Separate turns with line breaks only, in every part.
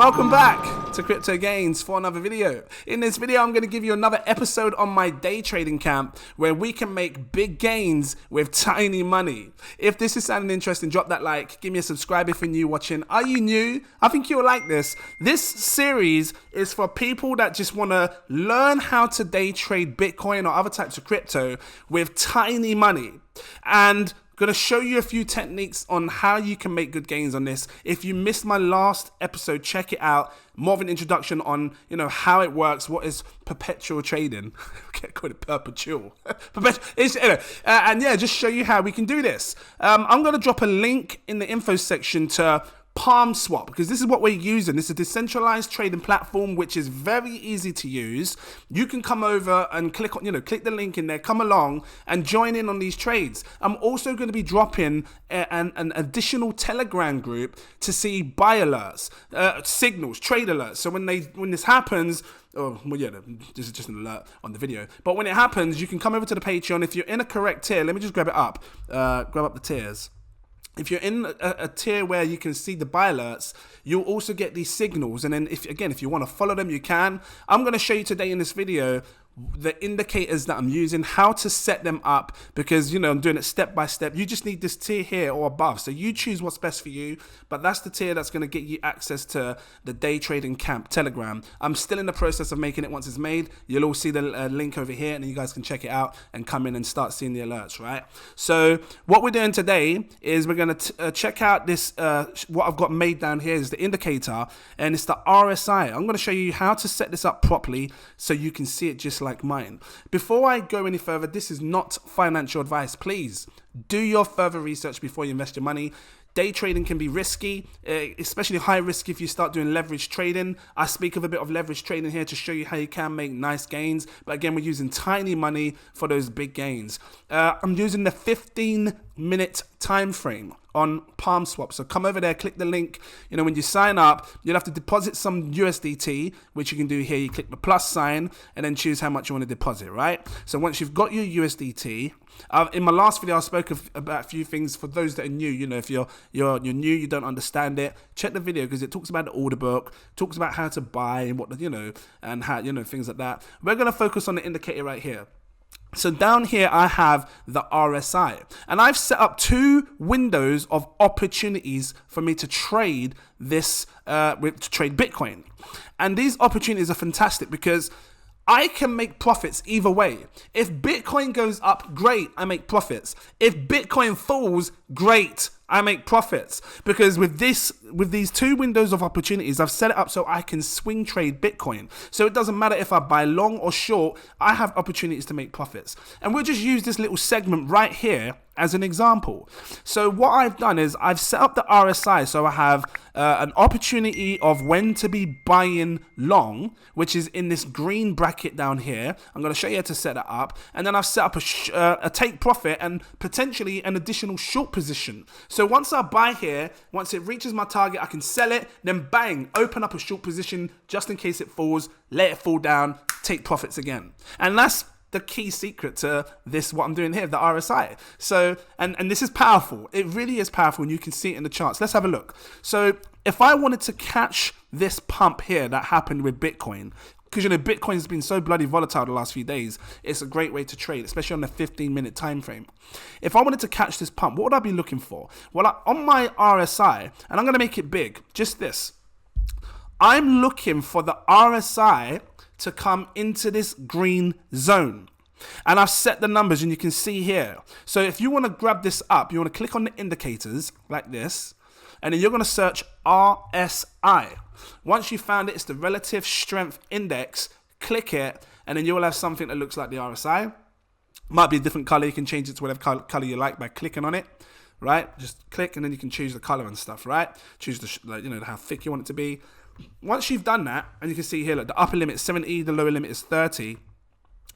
Welcome back to Crypto Gains for another video. In this video, I'm going to give you another episode on my day trading camp where we can make big gains with tiny money. If this is sounding interesting, drop that like, give me a subscribe if you're new watching. Are you new? I think you'll like this. This series is for people that just want to learn how to day trade Bitcoin or other types of crypto with tiny money. And I'm going to show you a few techniques on how you can make good gains on this. If you missed my last episode, check it out. More of an introduction on, how it works. What is perpetual trading? I can't call it perpetual. And yeah, just show you how we can do this. I'm going to drop a link in the info section to PalmSwap, because this is what we're using. This is a decentralized trading platform which is very easy to use. You can come over and click the link in there, come along and join in on these trades. I'm also going to be dropping an additional Telegram group to see buy alerts, signals, trade alerts. So when this happens, this is just an alert on the video. But when it happens, you can come over to the Patreon. If you're in a correct tier, let me just grab it up. Grab up the tiers. If you're in a tier where you can see the buy alerts, you'll also get these signals. And then if you want to follow them, you can. I'm going to show you today in this video the indicators that I'm using, how to set them up, because I'm doing it step by step. You just need this tier here or above, so you choose what's best for you, but that's the tier that's going to get you access to the day trading camp Telegram. I'm still in the process of making it. Once it's made, you'll all see the link over here, and then you guys can check it out and come in and start seeing the alerts, right? So what we're doing today is we're going to check out this what I've got made down here is the indicator, and it's the RSI. I'm going to show you how to set this up properly so you can see it just like mine. Before I go any further, this is not financial advice. Please do your further research before you invest your money. Day trading can be risky, especially high risk if you start doing leverage trading. I speak of a bit of leverage trading here to show you how you can make nice gains. But again, we're using tiny money for those big gains. I'm using the 15-minute time frame on PalmSwap. So come over there, click the link. When you sign up, you'll have to deposit some USDT, which you can do here. You click the plus sign and then choose how much you want to deposit, right? So once you've got your USDT, in my last video, I spoke about a few things for those that are new. If you're new, you don't understand it, check the video because it talks about the order book, talks about how to buy and what and how things like that. We're going to focus on the indicator right here. So down here, I have the RSI, and I've set up 2 windows of opportunities for me to trade this, to trade Bitcoin. And these opportunities are fantastic because I can make profits either way. If Bitcoin goes up, great, I make profits. If Bitcoin falls, great, I make profits. Because with these 2 windows of opportunities, I've set it up so I can swing trade Bitcoin. So it doesn't matter if I buy long or short, I have opportunities to make profits. And we'll just use this little segment right here as an example. So what I've done is I've set up the RSI so I have an opportunity of when to be buying long, which is in this green bracket down here. I'm going to show you how to set that up, and then I've set up a take profit and potentially an additional short position. So once I buy here, once it reaches my target, I can sell it, then bang, open up a short position just in case it falls, let it fall down, take profits again. And that's the key secret to this, what I'm doing here, the RSI. So, and this is powerful. It really is powerful, and you can see it in the charts. Let's have a look. So if I wanted to catch this pump here that happened with Bitcoin, because Bitcoin has been so bloody volatile the last few days, it's a great way to trade, especially on the 15-minute time frame. If I wanted to catch this pump, what would I be looking for? Well, on my RSI, and I'm going to make it big, just this. I'm looking for the RSI to come into this green zone. And I've set the numbers, and you can see here. So if you want to grab this up, you want to click on the indicators like this, and then you're going to search RSI. Once you found it, it's the relative strength index. Click it, and then you will have something that looks like the RSI. Might be a different color. You can change it to whatever color you like by clicking on it, right? Just click, and then you can choose the color and stuff, right? Choose the how thick you want it to be. Once you've done that, and you can see here, look, the upper limit is 70, the lower limit is 30.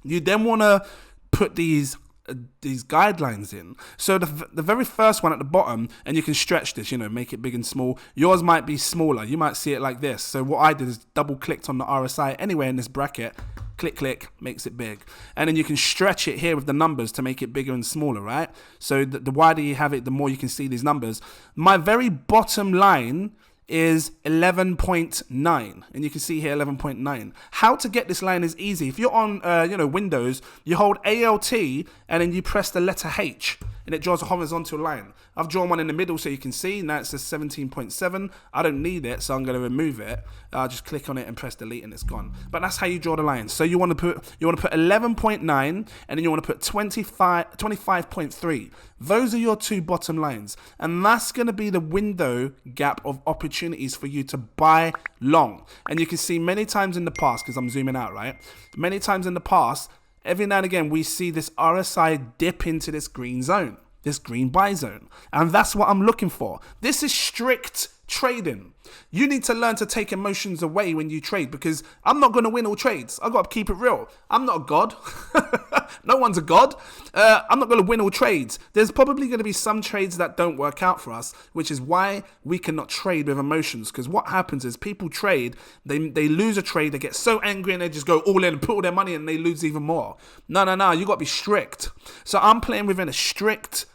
You then want to put these guidelines in. So the very first one at the bottom, and you can stretch this, make it big and small. Yours might be smaller. You might see it like this. So what I did is double clicked on the RSI anywhere in this bracket, click, makes it big. And then you can stretch it here with the numbers to make it bigger and smaller, right? So the wider you have it, the more you can see these numbers. My very bottom line is 11.9, and you can see here 11.9. How to get this line is easy. If you're on Windows, you hold Alt and then you press the letter H, and it draws a horizontal line. I've drawn one in the middle so you can see. Now it says 17.7. I don't need it, so I'm going to remove it. I'll just click on it and press delete, and it's gone. But that's how you draw the line. So you want to put 11.9, and then you want to put 25.3. Those are your two bottom lines, and that's going to be the window gap of opportunities for you to buy long. And you can see many times in the past, because I'm zooming out, right? Many times in the past, every now and again, we see this RSI dip into this green zone, this green buy zone. And that's what I'm looking for. This is strict trading. You need to learn to take emotions away when you trade, because I'm not going to win all trades. I've got to keep it real. I'm not a god. No one's a god. I'm not going to win all trades. There's probably going to be some trades that don't work out for us, which is why we cannot trade with emotions. Because what happens is people trade, they lose a trade, they get so angry and they just go all in and put all their money in and they lose even more. No, you got to be strict. So I'm playing within a strict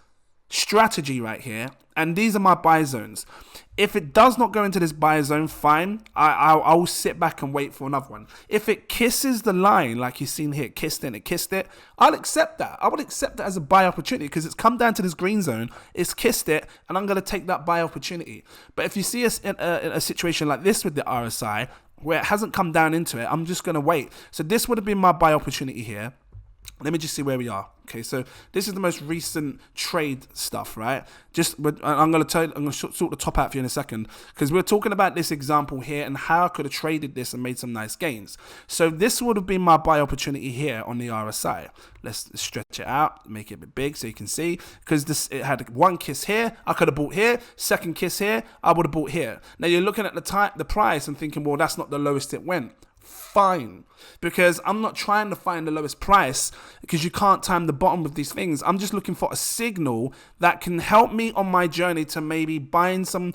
strategy right here, and these are my buy zones. If it does not go into this buy zone, fine. I will sit back and wait for another one. If it kisses the line, like you've seen here, kissed it, I'll accept that. I would accept that as a buy opportunity, because it's come down to this green zone, it's kissed it, and I'm going to take that buy opportunity. But if you see us in a situation like this with the RSI, where it hasn't come down into it, I'm just going to wait. So this would have been my buy opportunity here. Let me just see where we are. Okay, so this is the most recent trade stuff, right? I'm going to sort the top out for you in a second, because we're talking about this example here and how I could have traded this and made some nice gains. So this would have been my buy opportunity here on the RSI. Let's stretch it out, make it a bit big so you can see, because it had one kiss here, I could have bought here, second kiss here, I would have bought here. Now you're looking at the price and thinking, well, that's not the lowest it went. Fine, because I'm not trying to find the lowest price, because you can't time the bottom with these things. I'm just looking for a signal that can help me on my journey to maybe buying some,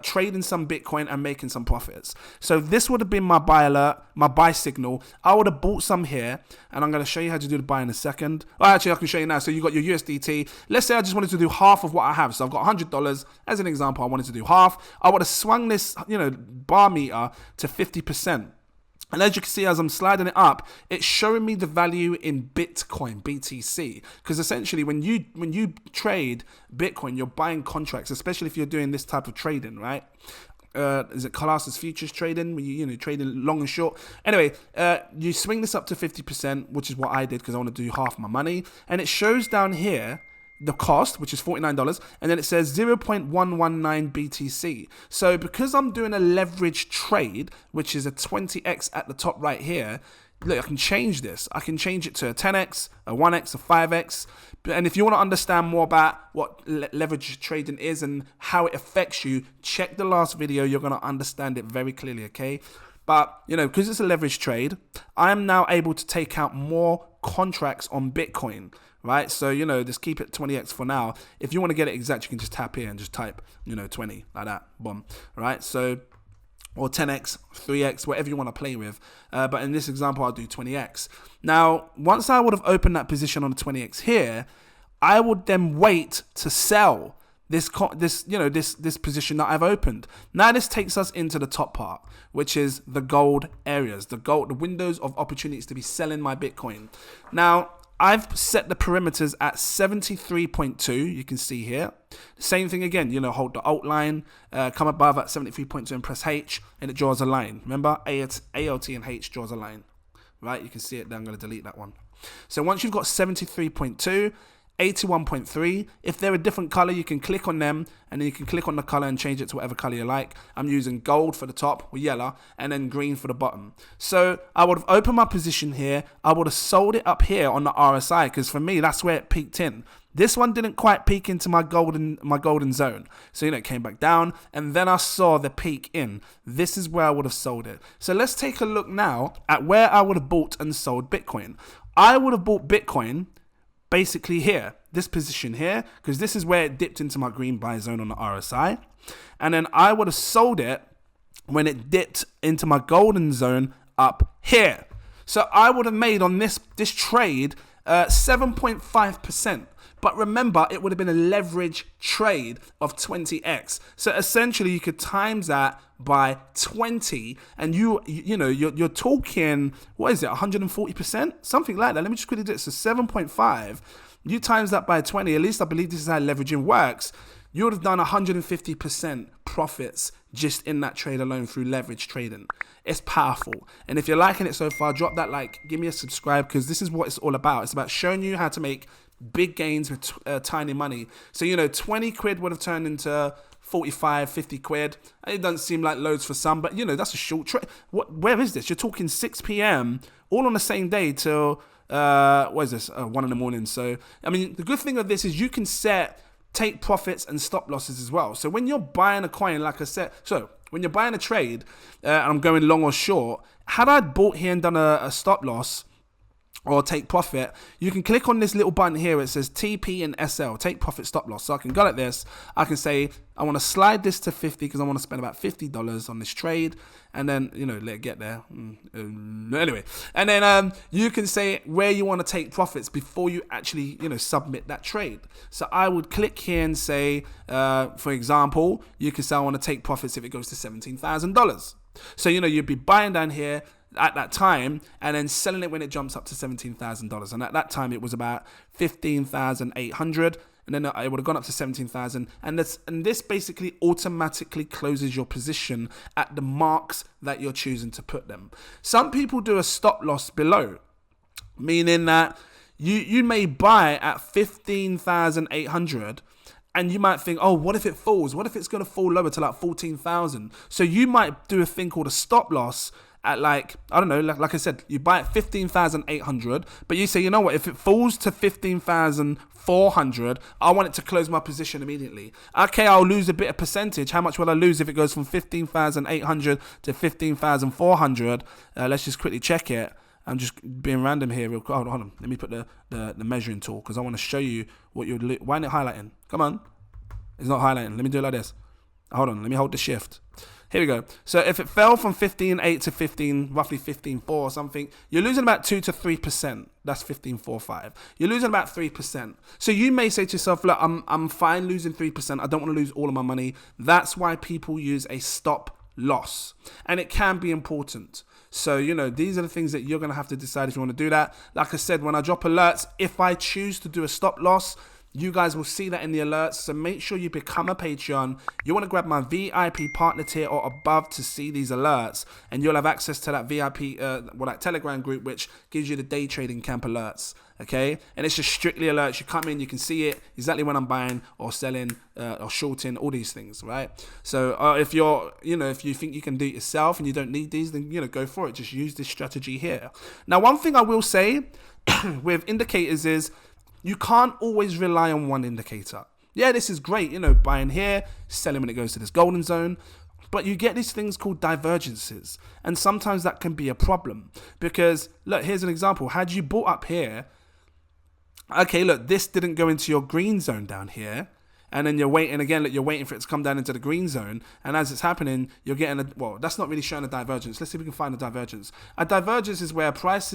trading some Bitcoin and making some profits. So this would have been my buy alert, my buy signal. I would have bought some here, and I'm going to show you how to do the buy in a second. Well, actually, I can show you now. So you got your USDT. Let's say I just wanted to do half of what I have. So I've got $100 as an example. I wanted to do half. I would have swung this, bar meter to 50%. And as you can see, as I'm sliding it up, it's showing me the value in Bitcoin, BTC. Because essentially, when you trade Bitcoin, you're buying contracts, especially if you're doing this type of trading, right? Is it classed as futures trading, when you trading long and short? Anyway, you swing this up to 50%, which is what I did because I want to do half my money. And it shows down here the cost, which is $49, and then it says 0.119 BTC. So because I'm doing a leverage trade, which is a 20x at the top right here, look, I can change this. I can change it to a 10x, a 1x, a 5x. And if you want to understand more about what leverage trading is and how it affects you, check the last video. You're going to understand it very clearly, okay? But, because it's a leverage trade, I'm now able to take out more contracts on Bitcoin, right? So, just keep it 20x for now. If you want to get it exact, you can just tap here and just type, 20, like that, boom, right? So, or 10x, 3x, whatever you want to play with. But in this example, I'll do 20x. Now, once I would have opened that position on the 20x here, I would then wait to sell this position that I've opened. Now this takes us into the top part, which is the gold areas, the windows of opportunities to be selling my Bitcoin. Now, I've set the parameters at 73.2, you can see here. Same thing again, hold the Alt line, come above at 73.2 and press H, and it draws a line. Remember, ALT and H draws a line, right? You can see it there. I'm going to delete that one. So once you've got 73.2, 81.3, if they're a different color, you can click on them, and then you can click on the color and change it to whatever color you like. I'm using gold for the top, or yellow, and then green for the bottom. So I would have opened my position here. I would have sold it up here on the RSI, because for me, that's where it peaked in. This one didn't quite peak into my golden zone. So, it came back down, and then I saw the peak in. This is where I would have sold it. So let's take a look now at where I would have bought and sold Bitcoin. I would have bought Bitcoin basically here, this position here, because this is where it dipped into my green buy zone on the RSI. And then I would have sold it when it dipped into my golden zone up here. So I would have made on this trade 7.5%. But remember, it would have been a leverage trade of 20x. So essentially, you could times that by 20, and you're talking, what is it, 140%? Something like that. Let me just quickly do it. So 7.5. You times that by 20, at least I believe this is how leveraging works. You would have done 150% profits just in that trade alone through leverage trading. It's powerful. And if you're liking it so far, drop that like, give me a subscribe, because this is what it's all about. It's about showing you how to make big gains with tiny money. So, 20 quid would have turned into 45, 50 quid. It doesn't seem like loads for some, but that's a short trade. Where is this? You're talking 6 p.m. all on the same day till, what is this? 1 in the morning. So, I mean, the good thing of this is you can set take profits and stop losses as well. So when you're buying a coin, like I said, when you're buying a trade, and I'm going long or short, had I bought here and done a stop loss or take profit, you can click on this little button here. It says TP and SL, take profit, stop loss. So I can go like this. I can say, I want to slide this to 50 because I want to spend about $50 on this trade. And then, let it get there. Anyway. And then you can say where you want to take profits before you actually, submit that trade. So I would click here and say, for example, you can say I want to take profits if it goes to $17,000. So, you'd be buying down here at that time and then selling it when it jumps up to $17,000. And at that time, it was about 15,800. And then it would have gone up to 17,000. And this basically automatically closes your position at the marks that you're choosing to put them. Some people do a stop loss below, meaning that you may buy at 15,800. And you might think, oh, what if it falls? What if it's going to fall lower to like 14,000? So you might do a thing called a stop loss at like, I don't know, like I said, you buy at 15,800, but you say, you know what, if it falls to 15,400, I want it to close my position immediately. Okay, I'll lose a bit of percentage. How much will I lose if it goes from 15,800 to 15,400? Let's just quickly check it. I'm just being random here. Real quick. Hold on. Let me put the measuring tool because I want to show you what you're. Why isn't it highlighting? Come on. It's not highlighting. Let me do it like this. Hold on. Let me hold the shift. Here we go. So if it fell from 15.8 to roughly 15.4 or something, you're losing about 2 to 3%. That's 15.45. You're losing about 3%. So you may say to yourself, look, I'm fine losing 3%. I don't want to lose all of my money. That's why people use a stop loss. And it can be important. So, these are the things that you're going to have to decide if you want to do that. Like I said, when I drop alerts, if I choose to do a stop loss, you guys will see that in the alerts. So make sure you become a Patreon. You want to grab my VIP partner tier or above to see these alerts. And you'll have access to that VIP, that Telegram group, which gives you the day trading camp alerts. Okay, and it's just strictly alerts. You come in, you can see it exactly when I'm buying or selling or shorting, all these things, right? So if you're, if you think you can do it yourself and you don't need these, then go for it. Just use this strategy here. Now, one thing I will say with indicators is you can't always rely on one indicator. Yeah, this is great, buying here, selling when it goes to this golden zone. But you get these things called divergences. And sometimes that can be a problem. Because, look, here's an example. Had you bought up here, okay, look, this didn't go into your green zone down here. And then you're waiting again, look, you're waiting for it to come down into the green zone. And as it's happening, you're getting that's not really showing a divergence. Let's see if we can find a divergence. A divergence is where price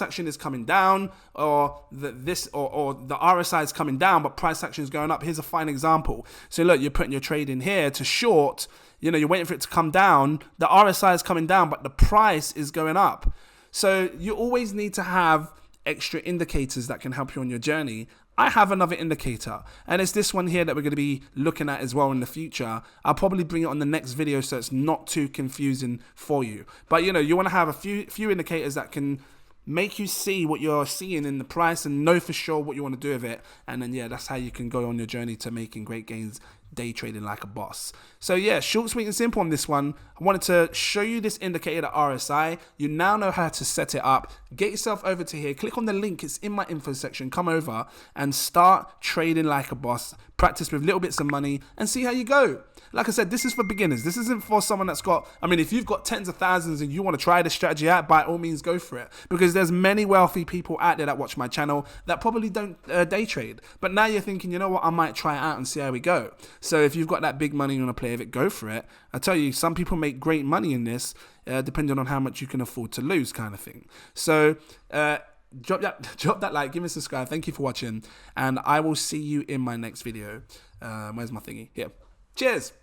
action is coming down, or the RSI is coming down, but price action is going up. Here's a fine example. So look, you're putting your trade in here to short, you're waiting for it to come down. The RSI is coming down, but the price is going up. So you always need to have extra indicators that can help you on your journey. I have another indicator, and it's this one here that we're going to be looking at as well in the future. I'll probably bring it on the next video so it's not too confusing for you. But you want to have a few indicators that can make you see what you're seeing in the price and know for sure what you want to do with it. And then, that's how you can go on your journey to making great gains day trading like a boss. So short, sweet and simple on this one. I wanted to show you this indicator, the RSI. You now know how to set it up. Get yourself over to here, click on the link, it's in my info section, come over and start trading like a boss. Practice with little bits of money and see how you go. Like I said, this is for beginners. This isn't for someone that's got, if you've got tens of thousands and you want to try this strategy out, by all means go for it. Because there's many wealthy people out there that watch my channel that probably don't day trade. But now you're thinking, you know what, I might try it out and see how we go. So if you've got that big money you want to play with it, go for it. I tell you, some people make great money in this, depending on how much you can afford to lose kind of thing. So drop that like, give me a subscribe. Thank you for watching, and I will see you in my next video. Where's my thingy? Here. Cheers.